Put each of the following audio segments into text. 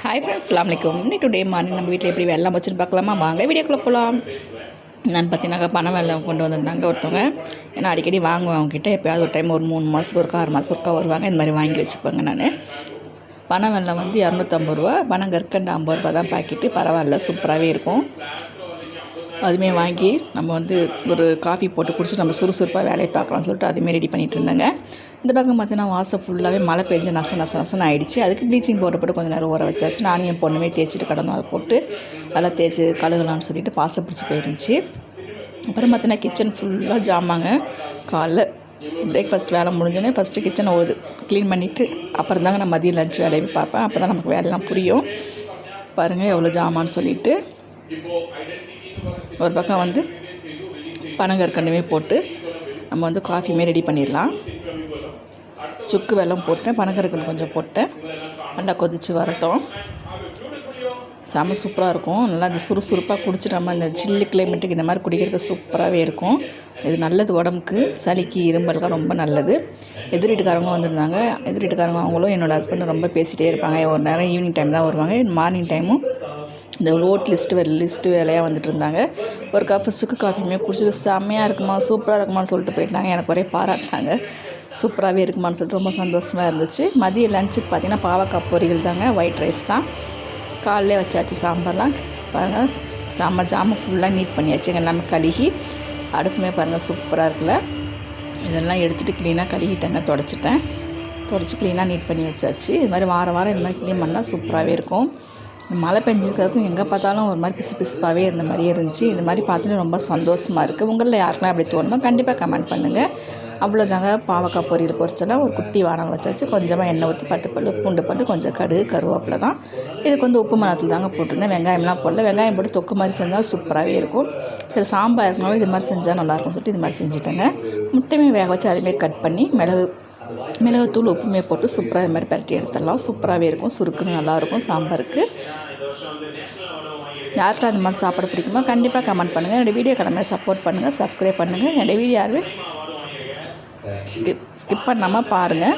Hi friends, அஸ்ஸலாமு அலைக்கும். Today morning நம்ம வீட்டில் எப்படி வெள்ளம் வச்சுன்னு பார்க்கலாமா? வாங்க வீடியோக்குள்ளே போகலாம். நான் பார்த்தீங்கன்னாக்கா பணம் வெள்ளம் கொண்டு வந்திருந்தாங்க ஒருத்தவங்க. ஏன்னா அடிக்கடி வாங்குவேன் அவங்ககிட்ட. எப்போயாவது ஒரு டைம் ஒரு 3 மாதத்துக்கு ஒருக்கா 6 மாதத்துக்கு ஒருக்கா வருவாங்க. இந்த மாதிரி வாங்கி வச்சுப்பேங்க நான். பணம் வெள்ளம் வந்து 250 ரூபா, பணம் கற்கண்டு 50 ரூபா தான் பாக்கெட்டு. பரவாயில்ல, சூப்பராகவே இருக்கும். அதுவுமே வாங்கி நம்ம வந்து ஒரு காஃபி போட்டு குடிச்சிட்டு நம்ம சுறுசுறுப்பாக வேலையை பார்க்கலாம்னு சொல்லிட்டு அதுவுமே ரெடி பண்ணிகிட்டு இருந்தேங்க. இந்த பக்கம் பார்த்தீங்கன்னா வாசல் ஃபுல்லாகவே மழை பெஞ்சு நசன்னு ஆகிடுச்சு. அதுக்கு ப்ளீச்சிங் பவுடர் போட்டு கொஞ்சம் நேரம் ஊற வச்சாச்சு. நானும் என் பொண்ணுமே தேய்ச்சிட்டு கிடந்தோம். அதை போட்டு அதெல்லாம் தேய்ச்சி கழுகலான்னு சொல்லிட்டு பாசை பிடிச்சி போயிருந்துச்சு. அப்புறம் பார்த்தீங்கன்னா கிச்சன் ஃபுல்லாக ஜாமாங்க. காலைல பிரேக்ஃபாஸ்ட் வேலை முடிஞ்சோன்னே ஃபஸ்ட்டு கிச்சனை க்ளீன் பண்ணிவிட்டு அப்புறம் தாங்க நான் மதியம் லஞ்ச் வேலையை பார்ப்பேன். அப்போ தான் நமக்கு வேலையெல்லாம் புரியும். பாருங்கள் எவ்வளோ ஜாமான்னு சொல்லிவிட்டு ஒரு பக்கம் வந்து பனங்கற்கண்டுமே போட்டு நம்ம வந்து காஃபியுமே ரெடி பண்ணிடலாம். சுக்கு வெல்லம் போட்டேன், பனங்கற்கண்டு கொஞ்சம் போட்டேன். நல்லா கொதித்து வரட்டும். செம சூப்பராக இருக்கும். நல்லா அந்த சுறுசுறுப்பாக குடிச்சிட்டு நம்ம இந்த சில்லு கிளைமேட்டுக்கு இந்த மாதிரி குடிக்கிறது சூப்பராகவே இருக்கும். இது நல்லது உடம்புக்கு, சளிக்கு, இரும்பலுக்கு ரொம்ப நல்லது. எதிர் வீட்டுக்காரங்க வந்திருந்தாங்க. எதிர் வீட்டுக்காரங்க அவங்களும் என்னோடய ஹஸ்பண்டும் ரொம்ப பேசிகிட்டே இருப்பாங்க. ஒரு நேரம் ஈவினிங் டைம் தான் வருவாங்க. மார்னிங் டைமும் இந்த லிஸ்ட்டு வேலையாக வந்துட்டு இருந்தாங்க. ஒரு கப்பு சுக்கு காஃபியுமே குடிச்சிட்டு செம்மையாக இருக்குமா, சூப்பராக இருக்குமான்னு சொல்லிட்டு போயிட்டாங்க. எனக்கு ஒரே பாராட்டினாங்க. சூப்பராகவே இருக்குமான்னு சொல்லிட்டு ரொம்ப சந்தோஷமாக இருந்துச்சு. மதிய லஞ்சுக்கு பார்த்திங்கன்னா பாவக்காய் பொரியல் தாங்க, ஒயிட் ரைஸ் தான். காலையிலே வச்சாச்சு சாம்பார்லாம். பாருங்கள், ஜாமான் ஃபுல்லாக நீட் பண்ணியாச்சு. எல்லாமே கழுகி அடுப்புமே பாருங்கள் சூப்பராக இருக்குல்ல. இதெல்லாம் எடுத்துகிட்டு க்ளீனாக கழுகிட்டேங்க, தொடச்சி க்ளீனாக நீட் பண்ணி வச்சாச்சு. இது மாதிரி வாரம் இந்த மாதிரி க்ளீன் பண்ணால் சூப்பராகவே இருக்கும். மழை பெஞ்சிருக்கிறதுக்கும் எங்கே பார்த்தாலும் ஒரு மாதிரி பிசுப்பாகவே இருந்த மாதிரியே இருந்துச்சு. இந்த மாதிரி பார்த்துட்டு ரொம்ப சந்தோஷமாக இருக்குது. உங்களில் யாருக்கெல்லாம் அப்படி தோணுமோ கண்டிப்பாக கமெண்ட் பண்ணுங்கள். அவ்வளோதாங்க. பாவக்காய் பொரியல் பொரிச்செல்லாம் ஒரு குட்டி வானல் வச்சாச்சு. கொஞ்சமாக எண்ணெய் ஊற்றி 10 பல் பூண்டு பல், கொஞ்சம் கடுகு, கருவேப்பிலை தான். இதுக்கு வந்து உப்பு மிளகாத்தூள் தாங்க போட்டிருந்தேன். வெங்காயம்லாம் போடல. வெங்காயம் போட்டு தொக்கு மாதிரி செஞ்சால் சூப்பராகவே இருக்கும். சரி, சாம்பார் இருக்கனாலும் இது மாதிரி செஞ்சால் நல்லாயிருக்கும்னு சொல்லிட்டு இது மாதிரி செஞ்சுட்டேங்க. முட்டையுமே வேக வச்சு அதேமாரி கட் பண்ணி மிளகுத்தூள் உப்புமே போட்டு சூப்பராக இது மாதிரி பரட்டி எடுத்துடலாம். சூப்பராகவே இருக்கும். சுருக்குன்னு நல்லாயிருக்கும் சாம்பாருக்கு. யாருக்கெல்லாம் அந்த மாதிரி சாப்பிட பிடிக்குமோ கண்டிப்பாக கமெண்ட் பண்ணுங்கள். என்னோடய வீடியோ கிளம்ப சப்போர்ட் பண்ணுங்கள், சப்ஸ்கிரைப் பண்ணுங்கள். என்னோடய வீடியோ யாருமே ஸ்கிப் பண்ணாமல் பாருங்கள்.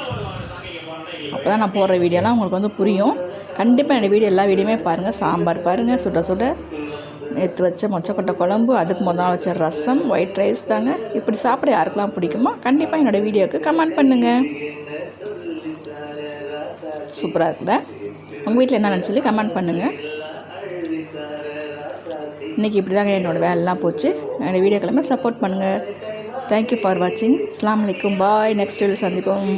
அப்போ தான் நான் போடுற வீடியோலாம் உங்களுக்கு வந்து புரியும். கண்டிப்பாக என்னோடய வீடியோ எல்லா வீடியோமே பாருங்கள். சாம்பார் பாருங்கள், சுட நேற்று வச்ச மொச்சக்கொட்டை குழம்பு, அதுக்கு முதல் வச்ச ரசம், ஒயிட் ரைஸ் தாங்க. இப்படி சாப்பிட யாருக்கெல்லாம் பிடிக்குமோ கண்டிப்பாக என்னோடய வீடியோவுக்கு கமெண்ட் பண்ணுங்கள். சூப்பராக இருக்குல்ல? உங்கள் வீட்டில் என்னென்னு சொல்லி கமெண்ட் பண்ணுங்கள். இன்றைக்கி இப்படி தாங்க என்னோடய வேலைலாம் போச்சு. என்னோடய வீடியோ கிளம்ப சப்போர்ட் பண்ணுங்கள். தேங்க்யூ ஃபார் வாட்சிங். அஸ்ஸலாமு அலைக்கும். பாய். நெக்ஸ்ட் வீடியோ சந்திப்போம்.